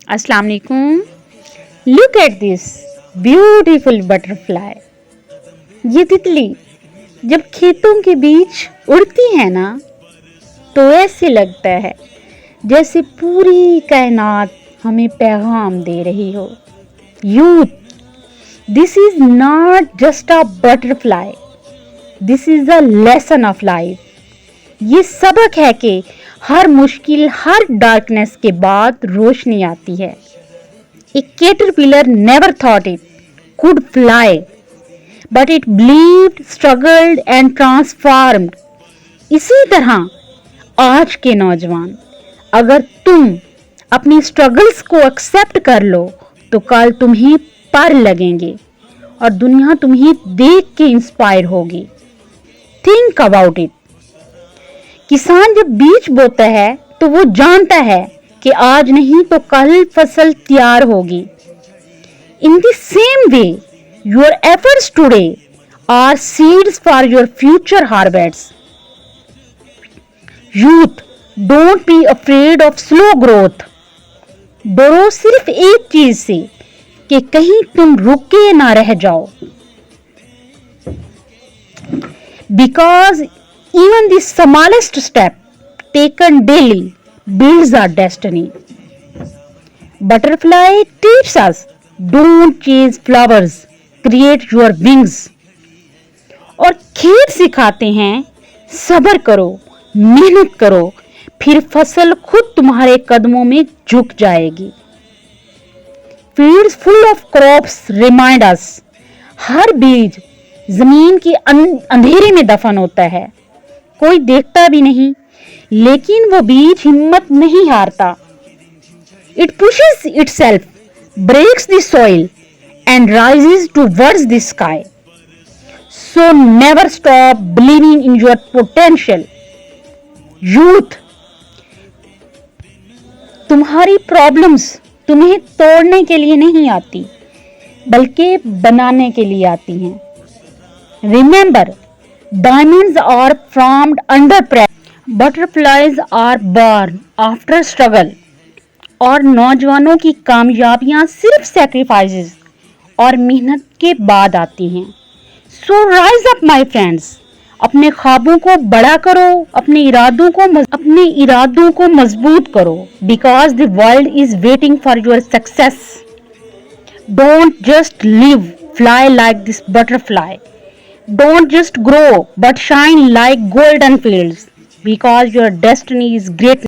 अस्सलाम वालेकुम। Look at this beautiful butterfly. ये तितली जब खेतों के बीच उड़ती है ना, तो ऐसे लगता है जैसे पूरी कायनात हमें पैगाम दे रही हो। Youth, this is not just a butterfly, this is a lesson of life. ये सबक है कि हर मुश्किल, हर डार्कनेस के बाद रोशनी आती है। A caterpillar never thought it could fly, but it believed, struggled and transformed. इसी तरह आज के नौजवान, अगर तुम अपनी स्ट्रगल्स को एक्सेप्ट कर लो तो कल तुम्हें पर लगेंगे और दुनिया तुम्हें देख के इंस्पायर होगी। Think about it. किसान जब बीज बोता है तो वो जानता है कि आज नहीं तो कल फसल तैयार होगी। In the same way, your efforts today are seeds for your future harvest. Youth, don't be afraid of slow growth. डरो सिर्फ एक चीज से कि कहीं तुम रुके ना रह जाओ। Because even the smallest step taken daily builds our destiny. Butterfly teaches us, don't chase flowers, create your wings. और खेत सिखाते हैं, सब्र करो, मेहनत करो, फिर फसल खुद तुम्हारे कदमों में झुक जाएगी। Fields full of crops remind us, हर बीज जमीन की अंधेरे में दफन होता है। कोई देखता भी नहीं, लेकिन वो बीज हिम्मत नहीं हारता। It pushes itself, breaks the soil and rises towards the sky. So never stop believing in your potential. Youth, तुम्हारी प्रॉब्लम्स तुम्हें तोड़ने के लिए नहीं आती, बल्कि बनाने के लिए आती हैं। Remember, diamonds are formed under pressure, butterflies are born after struggle। और नौजवानों की कामयाबियां सिर्फ सैक्रिफाइसेस और मेहनत के बाद आती हैं। सो राइज अप माय फ्रेंड्स, अपने ख्वाबों को बड़ा करो, अपने इरादों को मजबूत करो। Because the world is waiting for your success. Don't just live, fly like this butterfly. Don't just grow, but shine like golden fields, because your destiny is great.